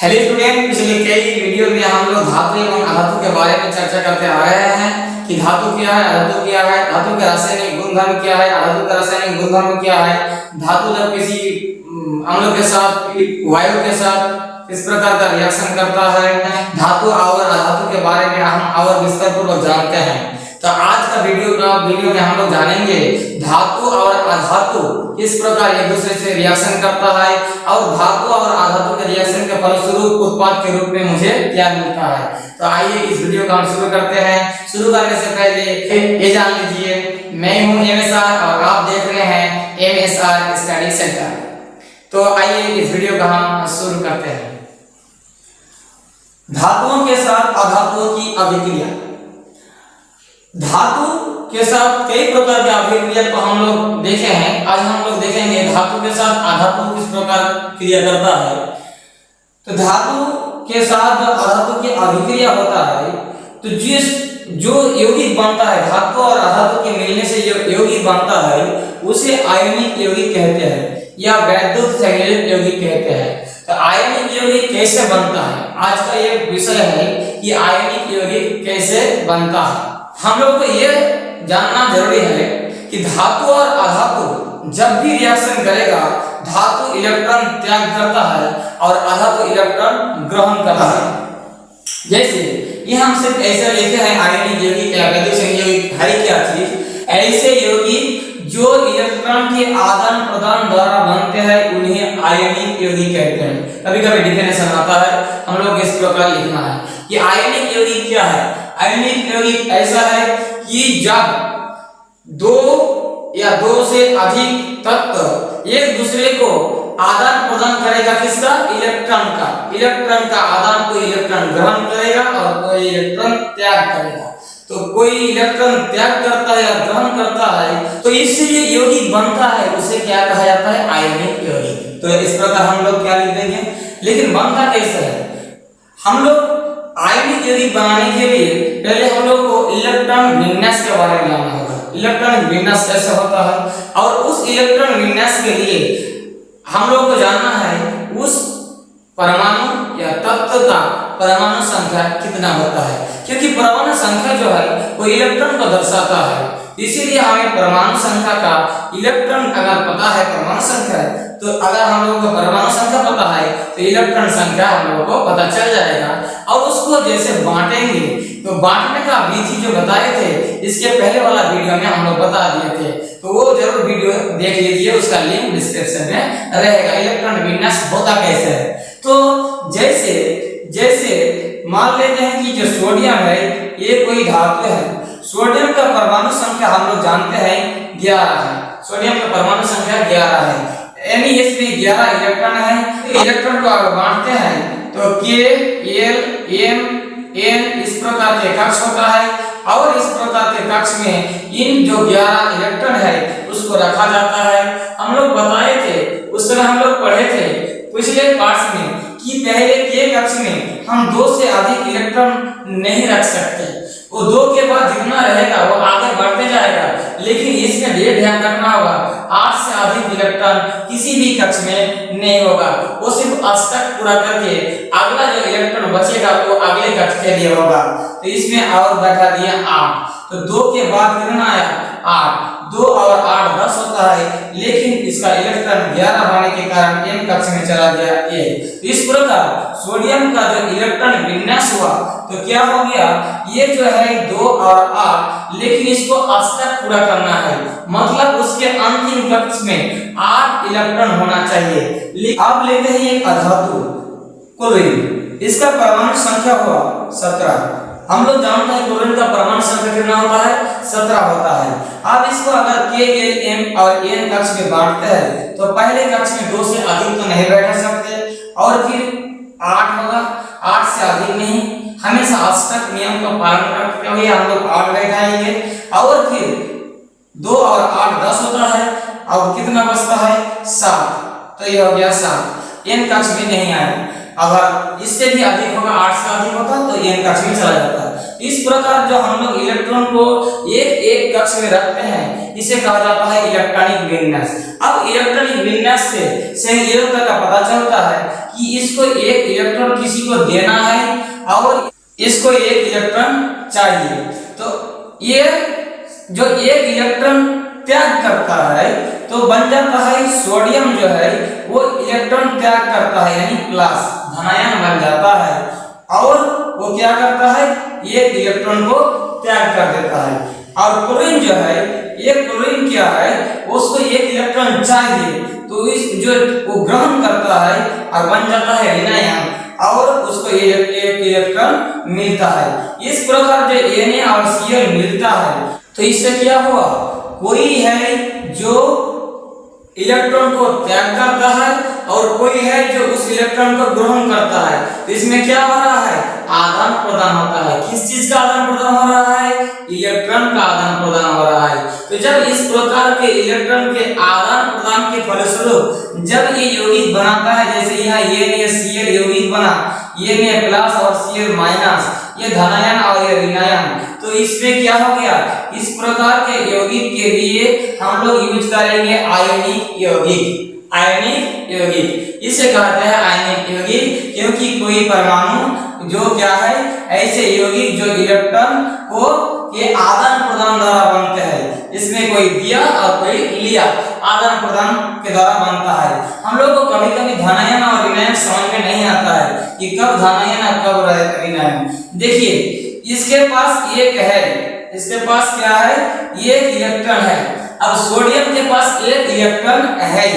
Hello student, पिछले कई video में हम लोग धातु एवं अधातु के बारे में चर्चा करते आ रहे हैं कि धातु क्या है, अधातु क्या है, धातु के रासायनिक गुणधर्म क्या है, अधातु का रासायनिक गुणधर्म क्या है, धातु जब किसी अम्ल के साथ वायु के साथ इस प्रकार का रिएक्शन करता है, धातु और अधातु के बारे में हम और विस्तार पूर्वक जानते हैं। तो आज का वीडियो में हम लोग जानेंगे धातु और अधातु किस प्रकार एक दूसरे से रिएक्शन करता है और धातु और अधातु के रिएक्शन के फलस्वरूप उत्पाद के रूप में मुझे क्या मिलता है। तो आइए इस वीडियो को हम शुरू करते हैं। शुरू करने से पहले ये जान लीजिए, मैं हूं एमएसआर और आप देख रहे हैं एमएसआर स्टडी सेंटर। तो आइए इस वीडियो को हम शुरू करते हैं। धातुओं के साथ अधातुओं की अभिक्रिया। धातु के साथ कई प्रकार के अभिक्रिया को हम लोग देखे हैं। आज हम लोग देखेंगे धातु के साथ अधातु किस प्रकार क्रिया करता है। तो धातु के साथ अधातु की अभिक्रिया होता है तो जो यौगिक बनता है, धातु और अधातु के मिलने से जो यौगिक बनता है उसे आयनिक यौगिक कहते हैं या वैद्युत संयोजक यौगिक कहते हैं। तो आयनिक यौगिक कैसे बनता है, आज का ये विषय है कि आयनिक यौगिक कैसे बनता है। हम लोग को ये जानना जरूरी है कि धातु और अधातु जब भी रिएक्शन करेगा, धातु इलेक्ट्रॉन त्याग करता है और अधातु इलेक्ट्रॉन ग्रहण करता है। जैसे ये हम सिर्फ ऐसे लिखे हैं आयनिक यौगिक या वैद्युत संयोजक है क्या चीज, ऐसे यौगिक जो इलेक्ट्रॉन के आदान प्रदान द्वारा बनते हैं उन्हें आयनिक यौगिक कहते हैं। कभी कभी डिफिनेशन आता है, हम लोग इस प्रकार लिखना है कि आयनिक यौगिक क्या है। आयनिक यौगिक ऐसा है कि जब दो या दो से अधिक तत्व एक दूसरे को आदान प्रदान करेगा, किसका, इलेक्ट्रॉन का आदान, कोई इलेक्ट्रॉन ग्रहण करेगा और कोई इलेक्ट्रॉन त्याग करेगा। तो कोई इलेक्ट्रॉन त्याग करता है या ग्रहण करता है तो इसलिए यौगिक बनता है, उसे क्या कहा जाता है, आयनिक यौगिक। तो इस प्रकार हम लोग क्या लिख देंगे, लेकिन बनता कैसे है। हम लोग आयनिक यौगिक बनाने के लिए पहले हम लोग को इलेक्ट्रॉन विन्यास के बारे में जानना होगा। इलेक्ट्रॉन विन्यास कैसे होता है और उस इलेक्ट्रॉन विन्यास के लिए हम लोग को जानना है उस परमाणु या तत्व का परमाणु संख्या कितना होता है, क्योंकि परमाणु संख्या जो है वो इलेक्ट्रॉन को दर्शाता है। इसीलिए हमें परमाणु संख्या का, इलेक्ट्रॉन अगर पता है परमाणु संख्या है तो अगर हम लोगों को परमाणु संख्या पता है तो इलेक्ट्रॉन संख्या हम लोगों को पता चल जाएगा। और उसको जैसे बांटेंगे तो बांटने का विधि जो बताए थे इसके पहले वाला वीडियो में हम लोग बता दिए थे, तो वो जरूर वीडियो देख लीजिए, उसका लिंक डिस्क्रिप्शन में रहेगा। इलेक्ट्रॉन विन्यास होता कैसे है, तो जैसे मान लेते हैं कि जो सोडियम है ये कोई धातु है। सोडियम का परमाणु संख्या हम लोग जानते हैं 11 है। सोडियम का परमाणु संख्या 11 है, यानी इसमें 11 इलेक्ट्रॉन है। इलेक्ट्रॉन को अगर बांटते हैं तो K, L, M, N इस प्रकार के कक्ष होता है और इस प्रकार के कक्ष में इन जो 11 इलेक्ट्रॉन है उसको रखा जाता है। हम लोग बताए थे, उस समय हम लोग पढ़े थे पिछले पार्ट में कि पहले के कक्ष में हम 2 से अधिक इलेक्ट्रॉन नहीं रख सकते। वो 2 के बाद जितना रहेगा वो आगे बढ़ते जाएगा, लेकिन इसमें ये ध्यान रखना होगा 8 से अधिक इलेक्ट्रॉन किसी भी कक्ष में नहीं होगा। वो सिर्फ अष्टक पूरा करके अगला जो इलेक्ट्रॉन बचेगा वो अगले कक्ष के लिए होगा। तो इसमें और बैठा दिया 8, तो 2 के बाद कितना आया 8, 2 और 8 10 होता है, लेकिन इसका इलेक्ट्रॉन 11 होने के कारण m कक्ष में चला गया a। इस प्रकार सोडियम का जो इलेक्ट्रॉन विन्यास हुआ तो क्या हो गया, ये जो है 2 और 8, लेकिन इसको अष्टक पूरा करना है, मतलब उसके अंतिम कक्ष में 8 इलेक्ट्रॉन होना चाहिए। अब लेते हैं एक अधातु क्लोरीन, इसका परमाणु संख्या हुआ 17। हम लोग जानते हैं क्लोरीन का परमाणु संख्या कितना होता है, 17 होता है। अब इसको अगर K, L, M और N कक्ष में बांटते हैं तो पहले कक्ष में 2 से अधिक तो नहीं बैठ सकते और फिर 8 होगा, 8 से अधिक नहीं, हमेशा अष्टक नियम का पालन करते हुए हम लोग 8 बैठाएंगे और फिर 2 और 8 10 होता है और कितना बचता है 7, तो ये हो गया 7। N कक्ष में नहीं आया, अगर इससे भी अधिक होगा, 8 से अधिक होता तो n कक्ष में चला जाता है। इस प्रकार जो हम लोग इलेक्ट्रॉन को एक एक कक्ष में रखते हैं इसे कहा जाता है इलेक्ट्रॉनिक विन्यास। अब इलेक्ट्रॉनिक विन्यास से ये का पता चलता है कि इसको एक इलेक्ट्रॉन किसी को देना है और इसको एक इलेक्ट्रॉन चाहिए, तो ये जो एक इलेक्ट्रॉन त्याग करता है तो बन जाता है सोडियम जो है वो इलेक्ट्रॉन त्याग करता है यानी प्लस धनायन बन जाता है, और वो क्या करता है एक इलेक्ट्रॉन को त्याग कर देता है। और क्लोरीन जो है ये क्लोरीन क्या है उसको एक इलेक्ट्रॉन चाहिए तो इस जो वो ग्रहण करता है और बन जाता है ऋणायन और उसको एक इलेक्ट्रॉन मिलता है। इस प्रकार जो Na और Cl मिलता है तो इससे क्या हुआ, कोई है जो इलेक्ट्रॉन को त्याग करता है और कोई है जो उस इलेक्ट्रॉन को ग्रहण करता है। तो इसमें क्या हो रहा है, आदान प्रदान होता है। किस चीज का आदान प्रदान हो रहा है, इलेक्ट्रॉन का आदान प्रदान हो रहा है। तो जब इस प्रकार के इलेक्ट्रॉन के आदान प्रदान के फलस्वरूप जब ये यौगिक बनाता है, जैसे यहाँ NaCl यौगिक बना, Na प्लस और Cl माइनस, ये धनायन और ये ऋणायन, तो इसमें क्या हो गया, इस प्रकार के यौगिक के लिए हम लोग यूज करेंगे आयनिक यौगिक। आयनिक यौगिक इसे कहते हैं आयनिक यौगिक, क्योंकि कोई परमाणु जो क्या है ऐसे यौगिक जो इलेक्ट्रॉन को के आदान प्रदान द्वारा बनते हैं, इसमें कोई दिया और कोई लिया, आदान प्रदान के द्वारा बनता है। हम लोग को कभी कभी धनायन और ऋणायन समझ में नहीं आता है कि कब धनायन और कब ऋणायन। देखिए इसके पास एक है, इसके पास क्या है, एक इलेक्ट्रॉन है। अब सोडियम के पास एक इलेक्ट्रॉन है,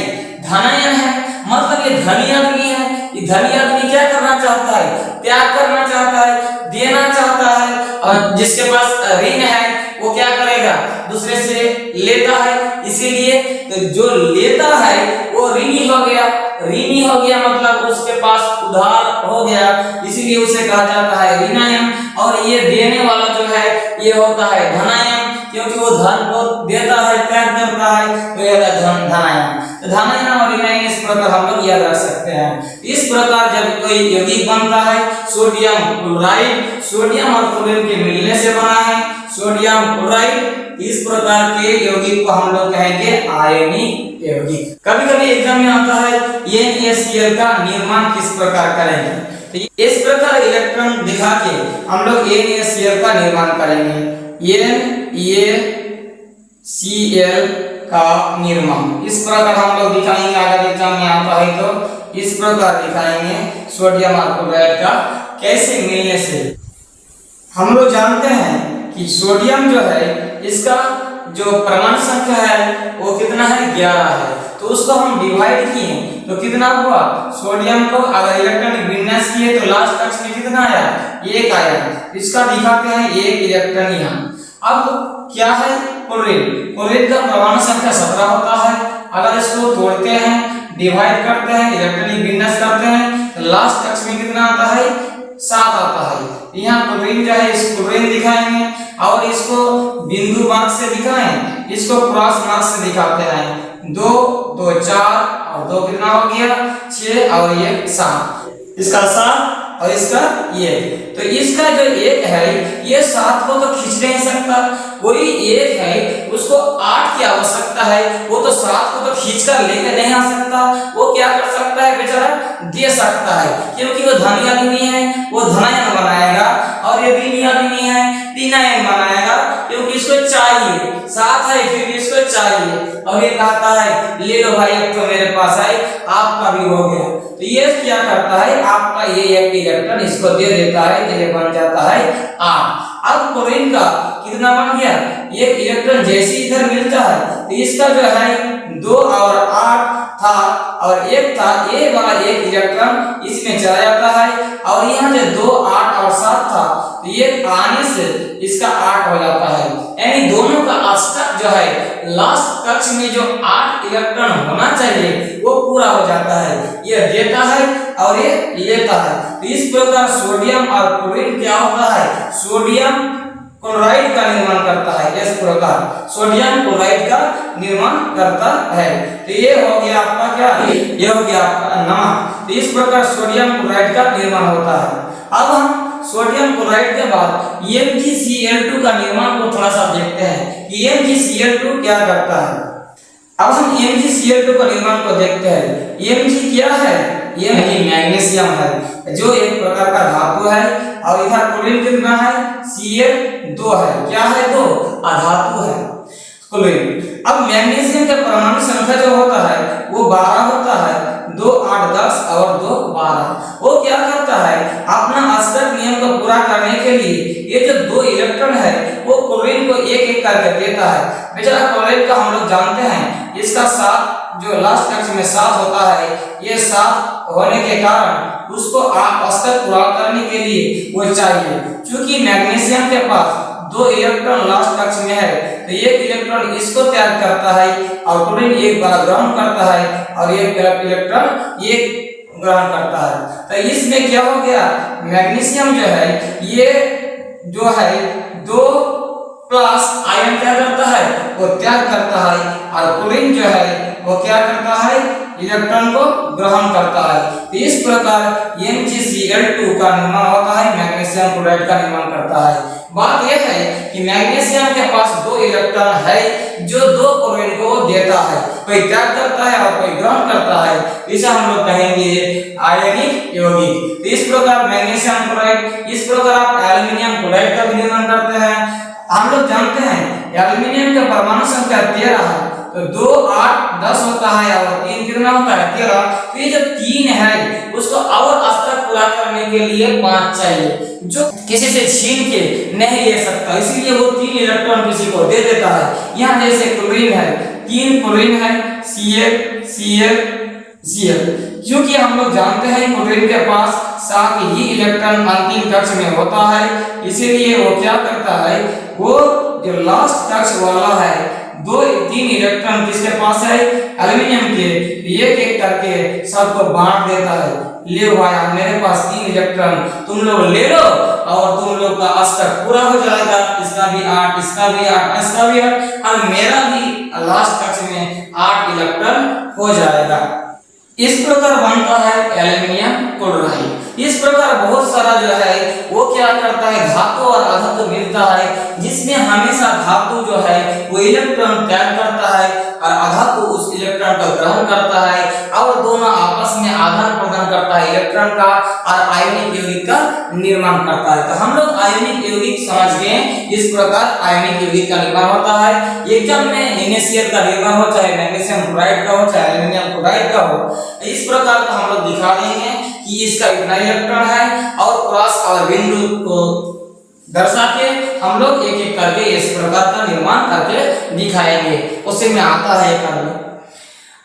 धनायन है, मतलब ये धनी आदमी है। ये धनी आदमी क्या करना चाहता है, त्याग करना चाहता है, देना चाहता है। और जिसके पास ऋण है वो क्या करेगा, दूसरे से लेता है। इसीलिए तो जो लेता है वो ऋणी हो गया, ऋणी हो गया मतलब उसके पास उधार हो गया, इसीलिए उसे कहा जाता है ऋणायन। और ये देने वाला जो है ये होता है धनायन, क्योंकि वो धन को देता है, त्याग करता है, तो ये धनायन। तो धनायन और ऋणायन इस प्रकार हम लोग याद रख सकते हैं। इस प्रकार जब कोई यौगिक बनता है, सोडियम क्लोराइड, सोडियम और क्लोरीन के मिलने से बना है सोडियम क्लोराइड, इस प्रकार के यौगिक को हम लोग कहेंगे आयनिक यौगिक। कभी कभी एग्जाम में आता है NaCl का निर्माण किस प्रकार करेंगे, तो इस प्रकार इलेक्ट्रॉन दिखा के हम लोग NaCl का निर्माण करेंगे। NaCl का निर्माण इस प्रकार हम लोग दिखाएंगे, अगर एग्जाम में आता है तो इस प्रकार दिखाएंगे सोडियम और क्लोराइड का कैसे मिलने से। हम लोग जानते हैं कि सोडियम जो है इसका जो परमाणु संख्या है वो कितना है, 11 है। तो उसको हम डिवाइड किए तो कितना हुआ, सोडियम को अगर इलेक्ट्रॉनिक विन्यास किए तो लास्ट कक्ष में कितना आया, 1 आया। इसका दिखाते हैं 1 इलेक्ट्रॉन यहाँ। अब क्या है क्लोरीन, क्लोरीन का परमाणु संख्या 17 होता है। अगर इसको तोड़ते हैं, डिवाइड करते हैं, इलेक्ट्रॉनिक विन्यास करते हैं तो लास्ट कक्ष में कितना आता है, 7 आता है। यहाँ क्लोरीन जो है इस क्लोरीन दिखाएंगे और इसको बिंदु मार्क से दिखाएं, इसको क्रॉस मार्क से दिखाते हैं। 2 2 4 और 2 कितना हो गया, 6 और ये 7, इसका 7 और इसका ये। तो इसका जो 1 है ये 7 को तो खींच नहीं सकता, कोई 1 है उसको 8 की आवश्यकता है, वो तो 7 को तो खींचकर लेके नहीं आ सकता। वो क्या कर सकता है बेचारा, दे सकता है, क्योंकि वो धनी आदमी है, वो धनायन बनाएगा, और ये ऋणी आदमी है ऋणायन बनाएगा, क्योंकि इसको चाहिए, 7 है फिर भी इसको चाहिए। और ये कहता है ले लो भाई, अब तो मेरे पास है, आपका भी हो गया। तो ये क्या करता है, आपका ये एक इलेक्ट्रॉन इसको दे देता है, तो ये बन जाता है 8। अब क्लोरीन का कितना बन गया, 1 इलेक्ट्रॉन जैसे इधर मिलता है तो इसका जो है 2 और 8 था और 1 था, ये वाला 1 इलेक्ट्रॉन इसमें चला जाता है। और यहाँ जो 2 8 और 7 था तो ये आने से इसका 8 हो जाता है, यानी दोनों का अष्टक जो है लास्ट कक्ष में जो 8 इलेक्ट्रॉन होना चाहिए वो पूरा हो जाता है। ये देता है और ये लेता है। तो इस प्रकार सोडियम और क्लोरीन क्या होता है, सोडियम क्लोराइड का निर्माण करता है। इस प्रकार सोडियम क्लोराइड का निर्माण करता है। तो ये हो गया आपका क्या, ये हो गया आपका नमक। तो इस प्रकार सोडियम क्लोराइड का निर्माण होता है। अब हम सोडियम क्लोराइड के बाद MgCl2 का निर्माण को थोड़ा सा देखते हैं कि MgCl2 क्या करता है। अब हम MgCl2 का निर्माण को देखते हैं। Mg क्या है, ये मैग्नीशियम है जो एक प्रकार का धातु है, और इधर क्लोरीन कितना है, Cl2 है। क्या है, दो अधातु है क्लोरीन। अब मैग्नीशियम का परमाणु संख्या जो होता है वो 12 होता है, 2 8 10 और 2 12। वो क्या करता है, अपना अष्टक नियम को पूरा करने के लिए ये जो 2 इलेक्ट्रॉन है वो क्लोरीन को एक एक करके देता है। बेचारा क्लोरीन का हम लोग जानते हैं इसका साथ जो लास्ट कक्ष में साथ होता है, ये साथ होने के कारण उसको अष्टक पूरा करने के लिए वो चाहिए। क्योंकि मैग्नीशियम के पास 2 इलेक्ट्रॉन लास्ट कक्ष में है, तो एक इलेक्ट्रॉन इसको त्याग करता है और क्लोरीन एक बार ग्रहण करता है और एक इलेक्ट्रॉन एक ग्रहण करता है। तो इसमें क्या हो गया, मैग्नीशियम जो है ये जो है 2 प्लस आयन क्या करता है, वो त्याग करता है, और क्लोरीन जो है वो क्या करता है, इलेक्ट्रॉन को ग्रहण करता है। तो इस प्रकार MgCl2 का निर्माण होता है, मैग्नीशियम क्लोराइड का निर्माण करता है। बात यह है कि मैग्नीशियम के पास 2 इलेक्ट्रॉन है जो 2 क्लोरीन को देता है, कोई त्याग करता है और कोई ग्रहण करता है। इसे हम लोग कहेंगे आयनिक यौगिक। तो इस प्रकार मैग्नीशियम क्लोराइड, इस प्रकार आप एल्युमिनियम क्लोराइड का भी निर्माण करते हैं। हम लोग जानते हैं एल्युमिनियम का परमाणु संख्या 13 है, तो 2 8 10 होता है और 3 कितना होता है, 13। तो ये जो 3 है उसको और अष्टक पूरा करने के लिए 5 चाहिए, जो किसी से छीन के नहीं ले सकता, इसीलिए वो 3 इलेक्ट्रॉन किसी को दे देता है। यहाँ जैसे क्लोरीन है, 3 क्लोरीन है, Cl, क्योंकि हम लोग जानते हैं क्लोरीन के पास 7 ही इलेक्ट्रॉन अंतिम कक्ष में होता है, इसीलिए वो क्या करता है, वो जो लास्ट कक्ष वाला है 2 3 इलेक्ट्रॉन किसके पास है, एल्युमिनियम के, एक एक करके सबको बांट देता है। ले भाई मेरे पास 3 इलेक्ट्रॉन तुम लोग ले लो और तुम लोग का अष्टक पूरा हो जाएगा, इसका भी 8, इसका भी 8, इसका भी 8 और मेरा भी लास्ट कक्ष में 8 इलेक्ट्रॉन हो जाएगा। इस प्रकार बनता है एल्युमिनियम क्लोराइड। इस प्रकार बहुत सारा जो है वो क्या करता है, धातु और अधातु मिलता है, जिसमें हमेशा धातु जो है वो इलेक्ट्रॉन त्याग करता है और अधातु उस इलेक्ट्रॉन को ग्रहण करता है और दोनों आपस में आदान प्रदान करता है इलेक्ट्रॉन का और आयनिक यौगिक का निर्माण करता है। तो हम लोग आयनिक यौगिक समझ गए, इस प्रकार आयनिक यौगिक का निर्माण होता है। एग्जाम में NaCl का निर्माण हो, चाहे मैग्नीशियम क्लोराइड का हो, चाहे एल्युमिनियम क्लोराइड का हो, इस प्रकार का हम लोग दिखा देंगे कि इसका इतना इलेक्ट्रॉन है और क्रॉस और बिंदु को दर्शा के हम लोग एक एक करके इस प्रकार का निर्माण करके दिखाएंगे। उससे में आता है करना।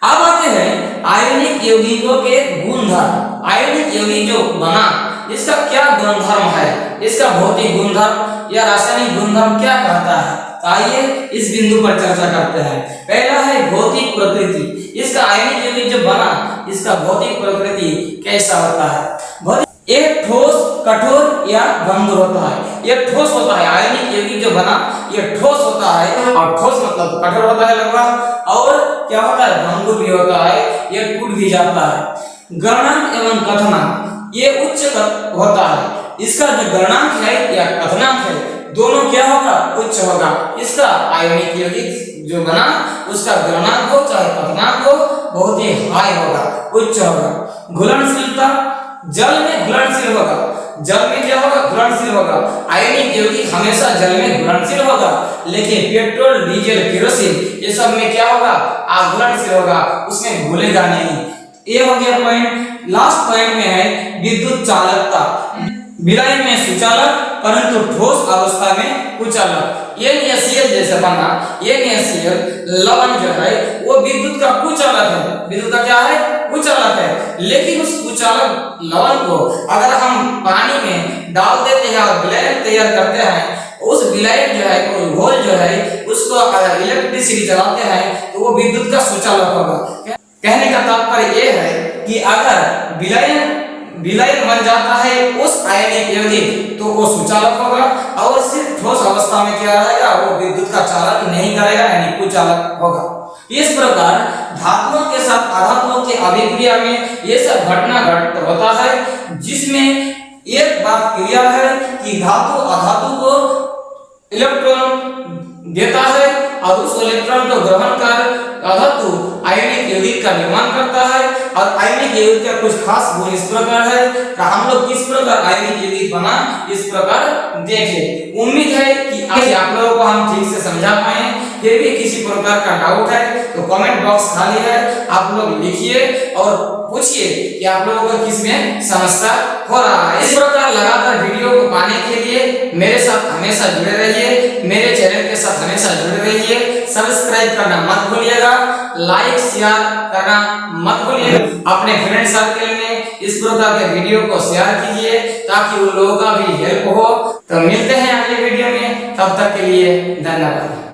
अब आते हैं आयनिक यौगिकों के गुणधर्म। आयनिक यौगिक जो बना इसका क्या गुणधर्म है, इसका भौतिक गुणधर्म या रासायनिक गुणधर्म क्या कहता है, तो आइए इस बिंदु पर चर्चा करते हैं। पहला है भौतिक प्रकृति। इसका आयनिक यौगिक जो बना इसका भौतिक प्रकृति कैसा होता है। एक ठोस, कठोर या भंगुर होता है। ये ठोस होता है, आयनिक यौगिक जो बना ये ठोस होता है, और ठोस मतलब कठोर होता है लगभग, और क्या होता है भंगुर भी होता है, ये टूट भी जाता है। गणनांक एवं कथनांक ये उच्च होता है। इसका जो गणनांक है या कथनांक है दोनों क्या होगा, उच्च होगा। इसका आयनिक यौगिक जो बना उसका गणनांक हो चाहे कथनांक हो बहुत ही हाई होगा, उच्च होगा। घुलनशीलता, जल में घुलनशील होगा। जल में क्या होगा, घुलनशील होगा। आयनिक यौगिक हमेशा जल में घुलनशील होगा, लेकिन पेट्रोल, डीजल, केरोसिन ये सब में क्या होगा, अघुलनशील होगा, उसमें घुलेगा नहीं। ये हो गया पॉइंट। लास्ट पॉइंट में है विद्युत चालकता। विलयन में सुचालक परंतु ठोस अवस्था में कुचालक। ये NaCl जैसे बना, ये NaCl लवण जो है वो विद्युत का कुचालक है। विद्युत का क्या है, कुचालक है। लेकिन उस कुचालक लवण को अगर हम पानी में डाल देते हैं और विलयन तैयार करते हैं, उस विलयन जो है घोल जो है उसको अगर इलेक्ट्रिसिटी चलाते हैं तो वो विद्युत का सुचालक होगा। कहने का तात्पर्य ये है कि अगर विलयन विलयन बन जाता है उस आयनिक यौगिक तो वो सुचालक होगा, और सिर्फ ठोस अवस्था में क्या रहेगा, वो विद्युत का चालन नहीं करेगा, यानी कुचालक होगा। इस प्रकार धातुओं के साथ अधातुओं की अभिक्रिया में ये सब घटना घटित होता है, जिसमें एक बात क्लियर है कि धातु अधातु को इलेक्ट्रॉन देता है और उस इलेक्ट्रॉन को ग्रहण कर अधातु आयनिक यौगिक का निर्माण करता है। और आयनिक यौगिक का कुछ खास गुण इस प्रकार है कि हम लोग किस प्रकार आयनिक यौगिक बना इस प्रकार देखें। उम्मीद है कि आज आप लोगों को हम ठीक से समझा पाए। फिर भी किसी प्रकार का डाउट है तो कमेंट बॉक्स खाली है, आप लोग लिखिए और पूछिए कि आप लोगों को किस में समस्या हो रहा है। इस प्रकार लगातार वीडियो को पाने के लिए मेरे साथ हमेशा जुड़े रहिए, मेरे चैनल के साथ हमेशा जुड़े रहिए। सब्सक्राइब करना मत भूलिएगा, लाइक शेयर करना मत भूलिएगा। अपने फ्रेंड सर्कल में इस प्रकार के वीडियो को शेयर कीजिए ताकि उन लोगों का भी हेल्प हो। तो मिलते हैं अगले वीडियो में, तब तक के लिए धन्यवाद।